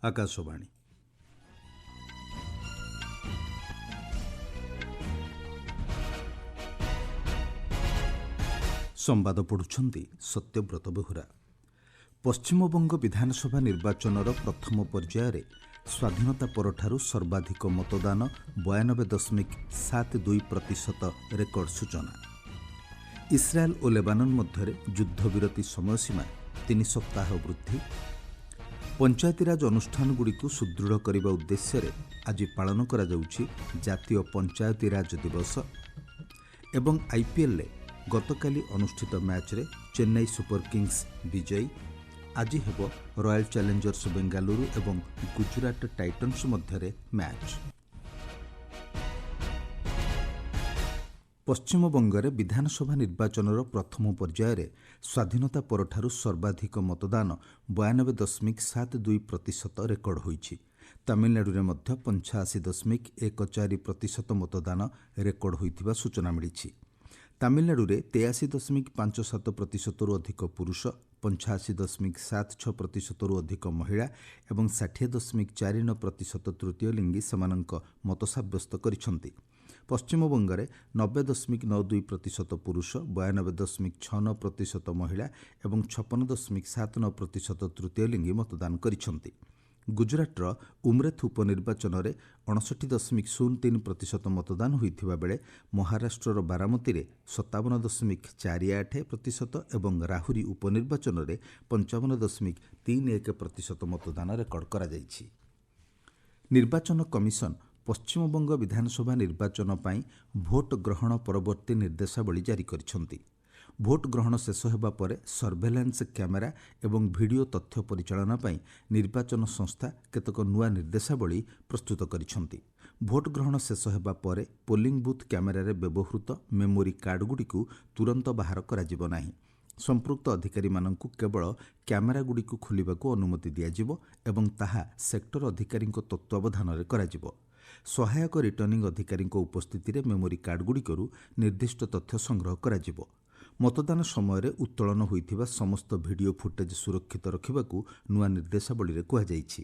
ଆକାଶବାଣୀ। ସମ୍ବାଦ ପଢ଼ୁଛନ୍ତି ସତ୍ୟବ୍ରତ ବେହୁରା। ପଶ୍ଚିମବଙ୍ଗ ବିଧାନସଭା ନିର୍ବାଚନର ପ୍ରଥମ ପର୍ଯ୍ୟାୟରେ ସ୍ୱାଧୀନତା ପରଠାରୁ ସର୍ବାଧିକ ମତଦାନ 92.72% ରେକର୍ଡ ସୂଚନା। ଇସ୍ରାଏଲ ଓ ଲେବାନନ ମଧ୍ୟରେ ଯୁଦ୍ଧବିରତି ସମୟସୀମା 3 ସପ୍ତାହ ବୃଦ୍ଧି। ପଞ୍ଚାୟତିରାଜ ଅନୁଷ୍ଠାନଗୁଡ଼ିକୁ ସୁଦୃଢ଼ କରିବା ଉଦ୍ଦେଶ୍ୟରେ ଆଜି ପାଳନ କରାଯାଉଛି ଜାତୀୟ ପଞ୍ଚାୟତିରାଜ ଦିବସ। ଏବଂ IPLରେ ଗତକାଲି ଅନୁଷ୍ଠିତ ମ୍ୟାଚ୍ରେ ଚେନ୍ନାଇ ସୁପର କିଙ୍ଗସ୍ ବିଜୟୀ। ଆଜି ହେବ ରୟାଲ ଚ୍ୟାଲେଞ୍ଜର୍ସ ବେଙ୍ଗାଲୁରୁ ଏବଂ ଗୁଜରାଟ ଟାଇଟନ୍ସ ମଧ୍ୟରେ ମ୍ୟାଚ୍। ପଶ୍ଚିମବଙ୍ଗରେ ବିଧାନସଭା ନିର୍ବାଚନର ପ୍ରଥମ ପର୍ଯ୍ୟାୟରେ ସ୍ୱାଧୀନତା ପରଠାରୁ ସର୍ବାଧିକ ମତଦାନ 92.72% ରେକର୍ଡ ହୋଇଛି। ତାମିଲନାଡୁରେ ମଧ୍ୟ 85.14% ମତଦାନ ରେକର୍ଡ ହୋଇଥିବା ସୂଚନା ମିଳିଛି। ତାମିଲନାଡୁରେ 83.57%ରୁ ଅଧିକ ପୁରୁଷ, 85.76%ରୁ ଅଧିକ ମହିଳା ଏବଂ 60.49% ତୃତୀୟ ଲିଙ୍ଗୀ ସେମାନଙ୍କ ମତ ସାବ୍ୟସ୍ତ କରିଛନ୍ତି। ପଶ୍ଚିମବଙ୍ଗରେ 90.92% ପୁରୁଷ, 92.69% ମହିଳା ଏବଂ 56.79% ତୃତୀୟ ଲିଙ୍ଗୀ ମତଦାନ କରିଛନ୍ତି। ଗୁଜରାଟର ଉମରେଥ ଉପନିର୍ବାଚନରେ 59.03% ମତଦାନ ହୋଇଥିବା ବେଳେ ମହାରାଷ୍ଟ୍ରର ବାରାମତୀରେ 57.48% ଏବଂ ରାହୁରି ଉପନିର୍ବାଚନରେ 55.31% ମତଦାନ ରେକର୍ଡ କରାଯାଇଛି। ନିର୍ବାଚନ କମିଶନ ପଶ୍ଚିମବଙ୍ଗ ବିଧାନସଭା ନିର୍ବାଚନ ପାଇଁ ଭୋଟ ଗ୍ରହଣ ପରବର୍ତ୍ତୀ ନିର୍ଦ୍ଦେଶାବଳୀ ଜାରି କରିଛନ୍ତି। ଭୋଟ ଗ୍ରହଣ ଶେଷ ହେବା ପରେ ସର୍ଭେଲାନ୍ସ କ୍ୟାମେରା ଏବଂ ଭିଡ଼ିଓ ତଥ୍ୟ ପରିଚାଳନା ପାଇଁ ନିର୍ବାଚନ ସଂସ୍ଥା କେତେକ ନୂଆ ନିର୍ଦ୍ଦେଶାବଳୀ ପ୍ରସ୍ତୁତ କରିଛନ୍ତି। ଭୋଟ ଗ୍ରହଣ ଶେଷ ହେବା ପରେ ପୋଲିଂ ବୁଥ୍ କ୍ୟାମେରାରେ ବ୍ୟବହୃତ ମେମୋରି କାର୍ଡଗୁଡ଼ିକୁ ତୁରନ୍ତ ବାହାର କରାଯିବ ନାହିଁ। ସମ୍ପୃକ୍ତ ଅଧିକାରୀମାନଙ୍କୁ କେବଳ କ୍ୟାମେରାଗୁଡ଼ିକୁ ଖୋଲିବାକୁ ଅନୁମତି ଦିଆଯିବ ଏବଂ ତାହା ସେକ୍ଟର ଅଧିକାରୀଙ୍କ ତତ୍ତ୍ୱାବଧାନରେ କରାଯିବ। ସହାୟକ ରିଟର୍ଣ୍ଣିଂ ଅଧିକାରୀଙ୍କ ଉପସ୍ଥିତିରେ ମେମୋରି କାର୍ଡଗୁଡ଼ିକରୁ ନିର୍ଦ୍ଦିଷ୍ଟ ତଥ୍ୟ ସଂଗ୍ରହ କରାଯିବ। ମତଦାନ ସମୟରେ ଉତ୍ତୋଳନ ହୋଇଥିବା ସମସ୍ତ ଭିଡ଼ିଓ ଫୁଟେଜ୍ ସୁରକ୍ଷିତ ରଖିବାକୁ ନୂଆ ନିର୍ଦ୍ଦେଶାବଳୀରେ କୁହାଯାଇଛି।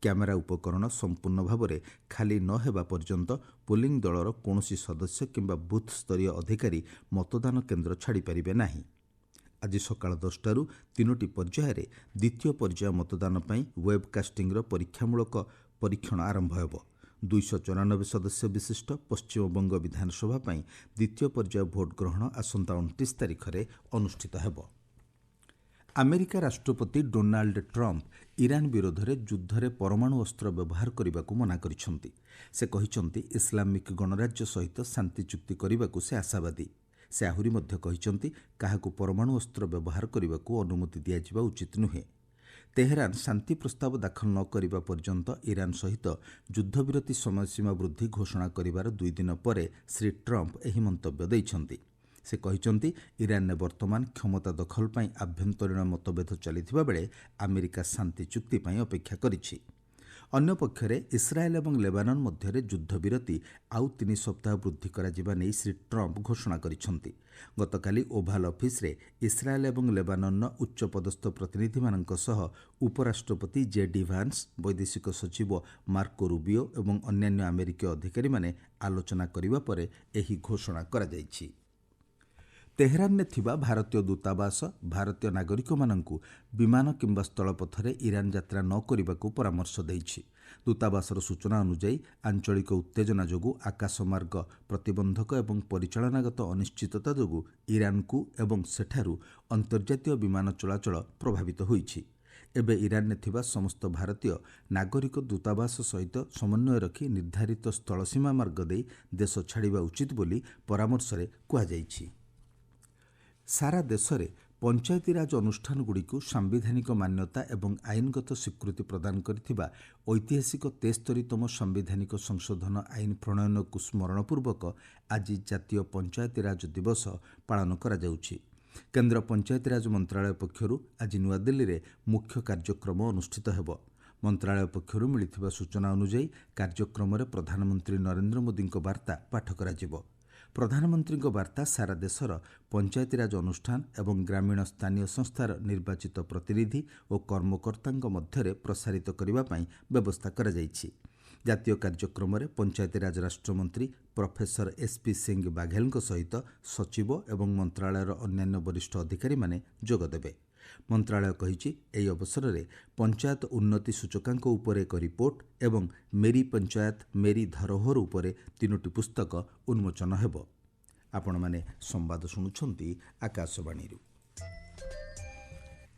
କ୍ୟାମେରା ଉପକରଣ ସମ୍ପୂର୍ଣ୍ଣ ଭାବରେ ଖାଲି ନ ହେବା ପର୍ଯ୍ୟନ୍ତ ପୋଲିଂ ଦଳର କୌଣସି ସଦସ୍ୟ କିମ୍ବା ବୁଥ୍ ସ୍ତରୀୟ ଅଧିକାରୀ ମତଦାନ କେନ୍ଦ୍ର ଛାଡ଼ିପାରିବେ ନାହିଁ। ଆଜି ସକାଳ 10ଟାରୁ 3ଟି ପର୍ଯ୍ୟାୟରେ ଦ୍ୱିତୀୟ ପର୍ଯ୍ୟାୟ ମତଦାନ ପାଇଁ ୱେବ୍କାଷ୍ଟିଂର ପରୀକ୍ଷାମୂଳକ ପରୀକ୍ଷଣ ଆରମ୍ଭ ହେବ। 294 ସଦସ୍ୟ ବିଶିଷ୍ଟ ପଶ୍ଚିମବଙ୍ଗ ବିଧାନସଭା ପାଇଁ ଦ୍ୱିତୀୟ ପର୍ଯ୍ୟାୟ ଭୋଟ ଗ୍ରହଣ ଆସନ୍ତା 29 ତାରିଖରେ ଅନୁଷ୍ଠିତ ହେବ। ଆମେରିକା ରାଷ୍ଟ୍ରପତି ଡୋନାଲ୍ଡ ଟ୍ରମ୍ପ ଇରାନ ବିରୋଧରେ ଯୁଦ୍ଧରେ ପରମାଣୁ ଅସ୍ତ୍ର ବ୍ୟବହାର କରିବାକୁ ମନା କରିଛନ୍ତି। ସେ କହିଛନ୍ତି ଇସଲାମିକ ଗଣରାଜ୍ୟ ସହିତ ଶାନ୍ତି ଚୁକ୍ତି କରିବାକୁ ସେ ଆଶାବାଦୀ। ସେ ଆହୁରି ମଧ୍ୟ କହିଛନ୍ତି କାହାକୁ ପରମାଣୁ ଅସ୍ତ୍ର ବ୍ୟବହାର କରିବାକୁ ଅନୁମତି ଦିଆଯିବା ଉଚିତ ନୁହେଁ। ତେହେରାନ ଶାନ୍ତି ପ୍ରସ୍ତାବ ଦାଖଲ ନ କରିବା ପର୍ଯ୍ୟନ୍ତ ଇରାନ ସହିତ ଯୁଦ୍ଧବିରତି ସମୟସୀମା ବୃଦ୍ଧି ଘୋଷଣା କରିବାର 2 ଦିନ ପରେ ଶ୍ରୀ ଟ୍ରମ୍ପ ଏହି ମନ୍ତବ୍ୟ ଦେଇଛନ୍ତି। ସେ କହିଛନ୍ତି ଇରାନରେ ବର୍ତ୍ତମାନ କ୍ଷମତା ଦଖଲ ପାଇଁ ଆଭ୍ୟନ୍ତରୀଣ ମତଭେଦ ଚାଲିଥିବା ବେଳେ ଆମେରିକା ଶାନ୍ତି ଚୁକ୍ତି ପାଇଁ ଅପେକ୍ଷା କରିଛି। ଅନ୍ୟପକ୍ଷରେ ଇସ୍ରାଏଲ ଏବଂ ଲେବାନନ ମଧ୍ୟରେ ଯୁଦ୍ଧବିରତି ଆଉ 3 ସପ୍ତାହ ବୃଦ୍ଧି କରାଯିବା ନେଇ ଶ୍ରୀ ଟ୍ରମ୍ପ ଘୋଷଣା କରିଛନ୍ତି। ଗତକାଲି ଓଭାଲ ଅଫିସରେ ଇସ୍ରାଏଲ ଏବଂ ଲେବାନନର ଉଚ୍ଚପଦସ୍ଥ ପ୍ରତିନିଧିମାନଙ୍କ ସହ ଉପରାଷ୍ଟ୍ରପତି JD ଭାନ୍ସ, ବୈଦେଶିକ ସଚିବ ମାର୍କୋ ରୁବିଓ ଏବଂ ଅନ୍ୟାନ୍ୟ ଆମେରିକୀୟ ଅଧିକାରୀମାନେ ଆଲୋଚନା କରିବା ପରେ ଏହି ଘୋଷଣା କରାଯାଇଛି। ତେହେରାନରେ ଥିବା ଭାରତୀୟ ଦୂତାବାସ ଭାରତୀୟ ନାଗରିକମାନଙ୍କୁ ବିମାନ କିମ୍ବା ସ୍ଥଳପଥରେ ଇରାନ ଯାତ୍ରା ନ କରିବାକୁ ପରାମର୍ଶ ଦେଇଛି। ଦୂତାବାସର ସୂଚନା ଅନୁଯାୟୀ ଆଞ୍ଚଳିକ ଉତ୍ତେଜନା ଯୋଗୁଁ ଆକାଶମାର୍ଗ ପ୍ରତିବନ୍ଧକ ଏବଂ ପରିଚାଳନାଗତ ଅନିଶ୍ଚିତତା ଯୋଗୁଁ ଇରାନକୁ ଏବଂ ସେଠାରୁ ଅନ୍ତର୍ଜାତୀୟ ବିମାନ ଚଳାଚଳ ପ୍ରଭାବିତ ହୋଇଛି। ଏବେ ଇରାନରେ ଥିବା ସମସ୍ତ ଭାରତୀୟ ନାଗରିକ ଦୂତାବାସ ସହିତ ସମନ୍ୱୟ ରଖି ନିର୍ଦ୍ଧାରିତ ସ୍ଥଳସୀମା ମାର୍ଗ ଦେଇ ଦେଶ ଛାଡ଼ିବା ଉଚିତ ବୋଲି ପରାମର୍ଶରେ କୁହାଯାଇଛି। ସାରା ଦେଶରେ ପଞ୍ଚାୟତିରାଜ ଅନୁଷ୍ଠାନଗୁଡ଼ିକୁ ସାମ୍ବିଧାନିକ ମାନ୍ୟତା ଏବଂ ଆଇନଗତ ସ୍ୱୀକୃତି ପ୍ରଦାନ କରିଥିବା ଐତିହାସିକ 73ତମ ସାମ୍ବିଧାନିକ ସଂଶୋଧନ ଆଇନ ପ୍ରଣୟନକୁ ସ୍ମରଣପୂର୍ବକ ଆଜି ଜାତୀୟ ପଞ୍ଚାୟତିରାଜ ଦିବସ ପାଳନ କରାଯାଉଛି। କେନ୍ଦ୍ର ପଞ୍ଚାୟତିରାଜ ମନ୍ତ୍ରଣାଳୟ ପକ୍ଷରୁ ଆଜି ନୂଆଦିଲ୍ଲୀରେ ମୁଖ୍ୟ କାର୍ଯ୍ୟକ୍ରମ ଅନୁଷ୍ଠିତ ହେବ। ମନ୍ତ୍ରଣାଳୟ ପକ୍ଷରୁ ମିଳିଥିବା ସୂଚନା ଅନୁଯାୟୀ କାର୍ଯ୍ୟକ୍ରମରେ ପ୍ରଧାନମନ୍ତ୍ରୀ ନରେନ୍ଦ୍ର ମୋଦିଙ୍କ ବାର୍ତ୍ତା ପାଠ କରାଯିବ। ପ୍ରଧାନମନ୍ତ୍ରୀଙ୍କ ବାର୍ତ୍ତା ସାରା ଦେଶର ପଞ୍ଚାୟତିରାଜ ଅନୁଷ୍ଠାନ ଏବଂ ଗ୍ରାମୀଣ ସ୍ଥାନୀୟ ସଂସ୍ଥାର ନିର୍ବାଚିତ ପ୍ରତିନିଧି ଓ କର୍ମକର୍ତ୍ତାଙ୍କ ମଧ୍ୟରେ ପ୍ରସାରିତ କରିବା ପାଇଁ ବ୍ୟବସ୍ଥା କରାଯାଇଛି। ଜାତୀୟ କାର୍ଯ୍ୟକ୍ରମରେ ପଞ୍ଚାୟତିରାଜ ରାଷ୍ଟ୍ରମନ୍ତ୍ରୀ ପ୍ରଫେସର ଏସ୍ପି ସିଂହ ବାଘେଲଙ୍କ ସହିତ ସଚିବ ଏବଂ ମନ୍ତ୍ରଣାଳୟର ଅନ୍ୟାନ୍ୟ ବରିଷ୍ଠ ଅଧିକାରୀମାନେ ଯୋଗଦେବେ। ମନ୍ତ୍ରଣାଳୟ କହିଛି, ଏହି ଅବସରରେ ପଞ୍ଚାୟତ ଉନ୍ନତି ସୂଚକାଙ୍କ ଉପରେ ଏକ ରିପୋର୍ଟ ଏବଂ ମେରି ପଞ୍ଚାୟତ ମେରି ଧରୋହର ଉପରେ 3ଟି ପୁସ୍ତକ ଉନ୍ମୋଚନ ହେବ। ଆପଣମାନେ ସମ୍ବାଦ ଶୁଣୁଛନ୍ତି ଆକାଶବାଣୀରୁ।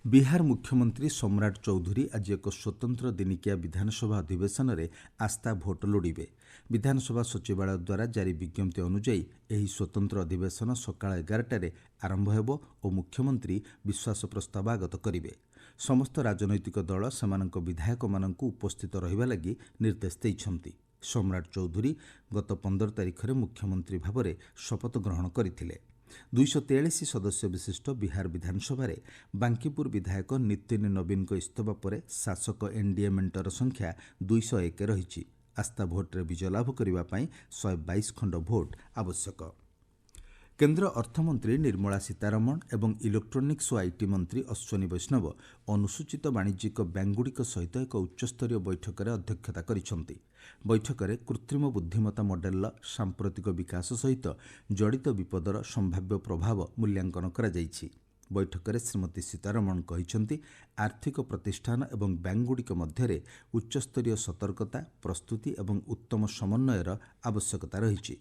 ବିହାର ମୁଖ୍ୟମନ୍ତ୍ରୀ ସମ୍ରାଟ ଚୌଧୁରୀ ଆଜି ଏକ ସ୍ୱତନ୍ତ୍ର ଦିନିକିଆ ବିଧାନସଭା ଅଧିବେଶନରେ ଆସ୍ଥା ଭୋଟ ଲୋଡ଼ିବେ। ବିଧାନସଭା ସଚିବାଳୟ ଦ୍ୱାରା ଜାରି ବିଜ୍ଞପ୍ତି ଅନୁଯାୟୀ ଏହି ସ୍ୱତନ୍ତ୍ର ଅଧିବେଶନ ସକାଳ 11ଟାରେ ଆରମ୍ଭ ହେବ ଓ ମୁଖ୍ୟମନ୍ତ୍ରୀ ବିଶ୍ୱାସ ପ୍ରସ୍ତାବ ଆଗତ କରିବେ। ସମସ୍ତ ରାଜନୈତିକ ଦଳ ସେମାନଙ୍କ ବିଧାୟକମାନଙ୍କୁ ଉପସ୍ଥିତ ରହିବା ଲାଗି ନିର୍ଦ୍ଦେଶ ଦେଇଛନ୍ତି। ସମ୍ରାଟ ଚୌଧୁରୀ ଗତ 15 ତାରିଖରେ ମୁଖ୍ୟମନ୍ତ୍ରୀ ଭାବରେ ଶପଥ ଗ୍ରହଣ କରିଥିଲେ। 243 ସଦସ୍ୟ ବିଶିଷ୍ଟ ବିହାର ବିଧାନସଭାରେ ବାଙ୍କିପୁର ବିଧାୟକ ନିତିନ ନବୀନଙ୍କ ଇସ୍ତଫା ପରେ ଶାସକ ଏନ୍ଡିଏ ମେଣ୍ଟର ସଂଖ୍ୟା 201 ରହିଛି। ଆସ୍ଥା ଭୋଟରେ ବିଜୟ ଲାଭ କରିବା ପାଇଁ 122 ଖଣ୍ଡ ଭୋଟ ଆବଶ୍ୟକ। କେନ୍ଦ୍ର ଅର୍ଥମନ୍ତ୍ରୀ ନିର୍ମଳା ସୀତାରମଣ ଏବଂ ଇଲେକ୍ଟ୍ରୋନିକ୍ସ ଓ ଆଇଟି ମନ୍ତ୍ରୀ ଅଶ୍ୱିନୀ ବୈଷ୍ଣବ ଅନୁସୂଚିତ ବାଣିଜ୍ୟିକ ବ୍ୟାଙ୍କଗୁଡ଼ିକ ସହିତ ଏକ ଉଚ୍ଚସ୍ତରୀୟ ବୈଠକରେ ଅଧ୍ୟକ୍ଷତା କରିଛନ୍ତି। ବୈଠକରେ କୃତ୍ରିମ ବୁଦ୍ଧିମତ୍ତା ମଡେଲର ସାମ୍ପ୍ରତିକ ବିକାଶ ସହିତ ଜଡ଼ିତ ବିପଦର ସମ୍ଭାବ୍ୟ ପ୍ରଭାବ ମୂଲ୍ୟାଙ୍କନ କରାଯାଇଛି। ବୈଠକରେ ଶ୍ରୀମତୀ ସୀତାରମଣ କହିଛନ୍ତି, ଆର୍ଥିକ ପ୍ରତିଷ୍ଠାନ ଏବଂ ବ୍ୟାଙ୍କଗୁଡ଼ିକ ମଧ୍ୟରେ ଉଚ୍ଚସ୍ତରୀୟ ସତର୍କତା, ପ୍ରସ୍ତୁତି ଏବଂ ଉତ୍ତମ ସମନ୍ୱୟର ଆବଶ୍ୟକତା ରହିଛି।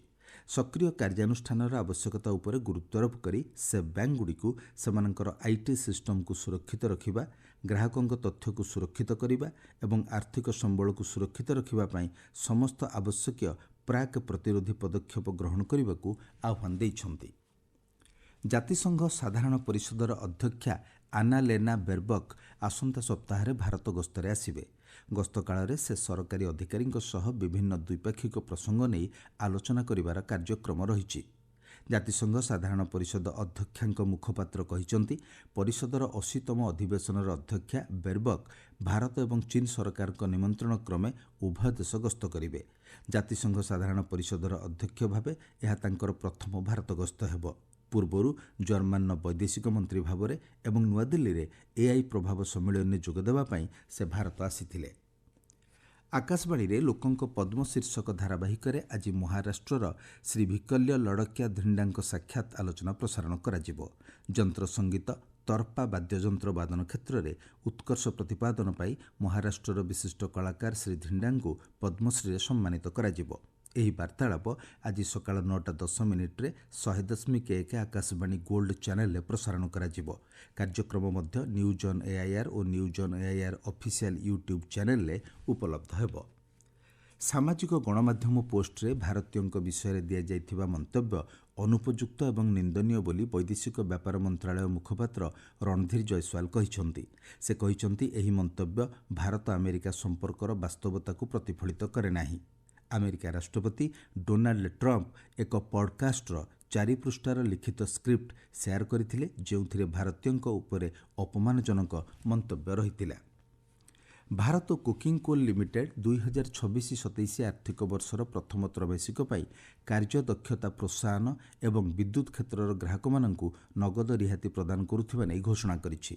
ସକ୍ରିୟ କାର୍ଯ୍ୟାନୁଷ୍ଠାନର ଆବଶ୍ୟକତା ଉପରେ ଗୁରୁତ୍ୱାରୋପ କରି ସେ ବ୍ୟାଙ୍କଗୁଡ଼ିକୁ ସେମାନଙ୍କର ଆଇଟି ସିଷ୍ଟମକୁ ସୁରକ୍ଷିତ ରଖିବା, ଗ୍ରାହକଙ୍କ ତଥ୍ୟକୁ ସୁରକ୍ଷିତ କରିବା ଏବଂ ଆର୍ଥିକ ସମ୍ବଳକୁ ସୁରକ୍ଷିତ ରଖିବା ପାଇଁ ସମସ୍ତ ଆବଶ୍ୟକୀୟ ପ୍ରାକ୍ ପ୍ରତିରୋଧୀ ପଦକ୍ଷେପ ଗ୍ରହଣ କରିବାକୁ ଆହ୍ୱାନ ଦେଇଛନ୍ତି। ଜାତିସଂଘ ସାଧାରଣ ପରିଷଦର ଅଧ୍ୟକ୍ଷା ଆନା ଲେନା ବେରବକ୍ ଆସନ୍ତା ସପ୍ତାହରେ ଭାରତ ଗସ୍ତରେ ଆସିବେ। ଗସ୍ତ କାଳରେ ସେ ସରକାରୀ ଅଧିକାରୀଙ୍କ ସହ ବିଭିନ୍ନ ଦ୍ୱିପାକ୍ଷିକ ପ୍ରସଙ୍ଗ ନେଇ ଆଲୋଚନା କରିବାର କାର୍ଯ୍ୟକ୍ରମ ରହିଛି। ଜାତିସଂଘ ସାଧାରଣ ପରିଷଦ ଅଧ୍ୟକ୍ଷାଙ୍କ ମୁଖପାତ୍ର କହିଛନ୍ତି, ପରିଷଦର 80ତମ ଅଧିବେଶନର ଅଧ୍ୟକ୍ଷା ବେରବକ୍ ଭାରତ ଏବଂ ଚୀନ ସରକାରଙ୍କ ନିମନ୍ତ୍ରଣ କ୍ରମେ ଉଭୟ ଦେଶ ଗସ୍ତ କରିବେ। ଜାତିସଂଘ ସାଧାରଣ ପରିଷଦର ଅଧ୍ୟକ୍ଷ ଭାବେ ଏହା ତାଙ୍କର ପ୍ରଥମ ଭାରତ ଗସ୍ତ ହେବ। ପୂର୍ବରୁ ଜର୍ମାନର ବୈଦେଶିକ ମନ୍ତ୍ରୀ ଭାବରେ ଏବଂ ନୂଆଦିଲ୍ଲୀରେ ଏଆଇ ପ୍ରଭାବ ସମ୍ମିଳନୀରେ ଯୋଗଦେବା ପାଇଁ ସେ ଭାରତ ଆସିଥିଲେ। ଆକାଶବାଣୀରେ ଲୋକଙ୍କ ପଦ୍ମ ଶୀର୍ଷକ ଧାରାବାହିକରେ ଆଜି ମହାରାଷ୍ଟ୍ରର ଶ୍ରୀ ଭିକଲ୍ୟ ଲଡ଼କିଆ ଧିଣ୍ଡାଙ୍କ ସାକ୍ଷାତ ଆଲୋଚନା ପ୍ରସାରଣ କରାଯିବ। ଯନ୍ତ୍ର ସଙ୍ଗୀତ, ତର୍ପା ବାଦ୍ୟଯନ୍ତ୍ର ବାଦନ କ୍ଷେତ୍ରରେ ଉତ୍କର୍ଷ ପ୍ରତିପାଦନ ପାଇଁ ମହାରାଷ୍ଟ୍ରର ବିଶିଷ୍ଟ କଳାକାର ଶ୍ରୀ ଧିଣ୍ଡାଙ୍କୁ ପଦ୍ମଶ୍ରୀରେ ସମ୍ମାନିତ କରାଯିବ। ଏହି ବାର୍ତ୍ତାଳାପ ଆଜି ସକାଳ 9:10 100.1 ଆକାଶବାଣୀ ଗୋଲ୍ଡ ଚ୍ୟାନେଲରେ ପ୍ରସାରଣ କରାଯିବ। କାର୍ଯ୍ୟକ୍ରମ ମଧ୍ୟ news on AIR O news on AIR official YouTube ଚ୍ୟାନେଲରେ ଉପଲବ୍ଧ ହେବ। ସାମାଜିକ ଗଣମାଧ୍ୟମ ପୋଷ୍ଟରେ ଭାରତୀୟଙ୍କ ବିଷୟରେ ଦିଆଯାଇଥିବା ମନ୍ତବ୍ୟ ଅନୁପଯୁକ୍ତ ଏବଂ ନିନ୍ଦନୀୟ ବୋଲି ବୈଦେଶିକ ବ୍ୟାପାର ମନ୍ତ୍ରଣାଳୟ ମୁଖପାତ୍ର ରଣଧୀର ଜୟସ୍ୱାଲ କହିଛନ୍ତି। ସେ କହିଛନ୍ତି, ଏହି ମନ୍ତବ୍ୟ ଭାରତ ଆମେରିକା ସମ୍ପର୍କର ବାସ୍ତବତାକୁ ପ୍ରତିଫଳିତ କରେ ନାହିଁ। ଆମେରିକା ରାଷ୍ଟ୍ରପତି ଡୋନାଲ୍ଡ ଟ୍ରମ୍ପ ଏକ ପଡକାଷ୍ଟର 4 ପୃଷ୍ଠାର ଲିଖିତ ସ୍କ୍ରିପ୍ଟ ସେୟାର କରିଥିଲେ, ଯେଉଁଥିରେ ଭାରତୀୟଙ୍କ ଉପରେ ଅପମାନଜନକ ମନ୍ତବ୍ୟ ରହିଥିଲା। ଭାରତ କୋକିଂ କୋଲ୍ ଲିମିଟେଡ୍ 2026-27 ଆର୍ଥିକ ବର୍ଷର ପ୍ରଥମ ତ୍ରୈମାସିକ ପାଇଁ କାର୍ଯ୍ୟଦକ୍ଷତା ପ୍ରୋତ୍ସାହନ ଏବଂ ବିଦ୍ୟୁତ୍ କ୍ଷେତ୍ରର ଗ୍ରାହକମାନଙ୍କୁ ନଗଦ ରିହାତି ପ୍ରଦାନ କରୁଥିବା ନେଇ ଘୋଷଣା କରିଛି।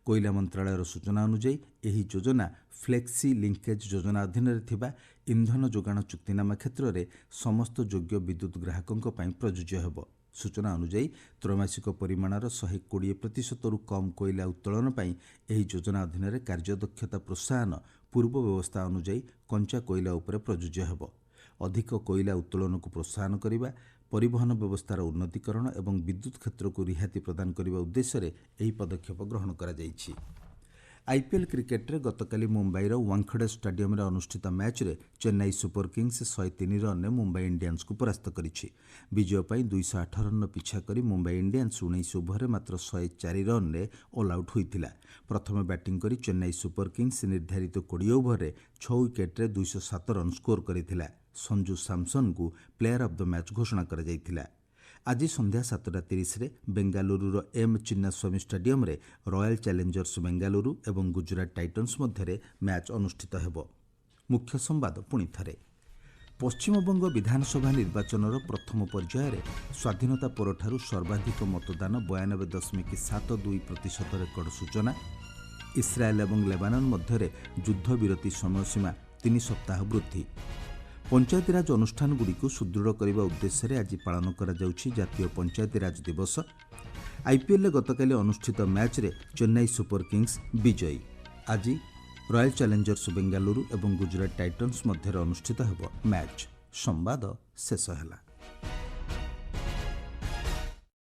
କୋଇଲା ମନ୍ତ୍ରଣାଳୟର ସୂଚନା ଅନୁଯାୟୀ ଏହି ଯୋଜନା ଫ୍ଲେକ୍ସି ଲିଙ୍କେଜ୍ ଯୋଜନା ଅଧୀନରେ ଥିବା ଇନ୍ଧନ ଯୋଗାଣ ଚୁକ୍ତିନାମା କ୍ଷେତ୍ରରେ ସମସ୍ତ ଯୋଗ୍ୟ ବିଦ୍ୟୁତ୍ ଗ୍ରାହକଙ୍କ ପାଇଁ ପ୍ରଯୁଜ୍ୟ ହେବ। ସୂଚନା ଅନୁଯାୟୀ ତ୍ରୈମାସିକ ପରିମାଣର 120%ରୁ କମ୍ କୋଇଲା ଉତ୍ତୋଳନ ପାଇଁ ଏହି ଯୋଜନା ଅଧୀନରେ କାର୍ଯ୍ୟଦକ୍ଷତା ପ୍ରୋତ୍ସାହନ ପୂର୍ବ ବ୍ୟବସ୍ଥା ଅନୁଯାୟୀ କଞ୍ଚା କୋଇଲା ଉପରେ ପ୍ରଯୁଜ୍ୟ ହେବ। ଅଧିକ କୋଇଲା ଉତ୍ତୋଳନକୁ ପ୍ରୋତ୍ସାହନ କରିବା, ପରିବହନ ବ୍ୟବସ୍ଥାର ଉନ୍ନତିକରଣ ଏବଂ ବିଦ୍ୟୁତ୍ କ୍ଷେତ୍ରକୁ ରିହାତି ପ୍ରଦାନ କରିବା ଉଦ୍ଦେଶ୍ୟରେ ଏହି ପଦକ୍ଷେପ ଗ୍ରହଣ କରାଯାଇଛି। ଆଇପିଏଲ୍ କ୍ରିକେଟରେ ଗତକାଲି ମୁମ୍ବାଇର ୱାଙ୍ଗଖେଡେ ଷ୍ଟାଡିୟମରେ ଅନୁଷ୍ଠିତ ମ୍ୟାଚ୍ରେ ଚେନ୍ନାଇ ସୁପର କିଙ୍ଗସ୍ 103 ରନ୍ରେ ମୁମ୍ବାଇ ଇଣ୍ଡିଆନ୍ସକୁ ପରାସ୍ତ କରିଛି। ବିଜୟ ପାଇଁ 208 ରନ୍ର ପିଛା କରି ମୁମ୍ବାଇ ଇଣ୍ଡିଆନ୍ସ 19 ଓଭରରେ ମାତ୍ର 104 ରନ୍ରେ ଅଲ୍ ଆଉଟ୍ ହୋଇଥିଲା। ପ୍ରଥମେ ବ୍ୟାଟିଂ କରି ଚେନ୍ନାଇ ସୁପର କିଙ୍ଗସ୍ ନିର୍ଦ୍ଧାରିତ 20 ଓଭରରେ 6 ୱିକେଟ୍ରେ 207 ରନ୍ ସ୍କୋର କରିଥିଲା। ସଞ୍ଜୁ ସାମସନ୍ଙ୍କୁ ପ୍ଲେୟାର ଅଫ୍ ଦ ମ୍ୟାଚ୍ ଘୋଷଣା କରାଯାଇଥିଲା। ଆଜି ସନ୍ଧ୍ୟା 7:30 ବେଙ୍ଗାଲୁରୁର ଏମ୍ ଚିନ୍ନାସ୍ୱାମୀ ଷ୍ଟାଡିୟମରେ ରୟାଲ ଚ୍ୟାଲେଞ୍ଜର୍ସ ବେଙ୍ଗାଲୁରୁ ଏବଂ ଗୁଜରାଟ ଟାଇଟନ୍ସ ମଧ୍ୟରେ ମ୍ୟାଚ୍ ଅନୁଷ୍ଠିତ ହେବ। ମୁଖ୍ୟ ସମ୍ବାଦ ପୁଣି ଥରେ। ପଶ୍ଚିମବଙ୍ଗ ବିଧାନସଭା ନିର୍ବାଚନର ପ୍ରଥମ ପର୍ଯ୍ୟାୟରେ ସ୍ୱାଧୀନତା ପରଠାରୁ ସର୍ବାଧିକ ମତଦାନ 92.72% ରେକର୍ଡ ସୂଚନା। ଇସ୍ରାଏଲ ଏବଂ ଲେବାନନ ମଧ୍ୟରେ ଯୁଦ୍ଧବିରତି ସମୟସୀମା 3 ସପ୍ତାହ ବୃଦ୍ଧି। ପଞ୍ଚାୟତିରାଜ ଅନୁଷ୍ଠାନଗୁଡ଼ିକୁ ସୁଦୃଢ଼ କରିବା ଉଦ୍ଦେଶ୍ୟରେ ଆଜି ପାଳନ କରାଯାଉଛି ଜାତୀୟ ପଞ୍ଚାୟତିରାଜ ଦିବସ। ଆଇପିଏଲ୍ରେ ଗତକାଲି ଅନୁଷ୍ଠିତ ମ୍ୟାଚ୍ରେ ଚେନ୍ନାଇ ସୁପର କିଙ୍ଗସ୍ ବିଜୟୀ। ଆଜି ରୟାଲ ଚ୍ୟାଲେଞ୍ଜର୍ସ ବେଙ୍ଗାଲୁରୁ ଏବଂ ଗୁଜରାଟ ଟାଇଟନ୍ସ ମଧ୍ୟରେ ଅନୁଷ୍ଠିତ ହେବ ମ୍ୟାଚ୍। ସମ୍ବାଦ ଶେଷ ହେଲା।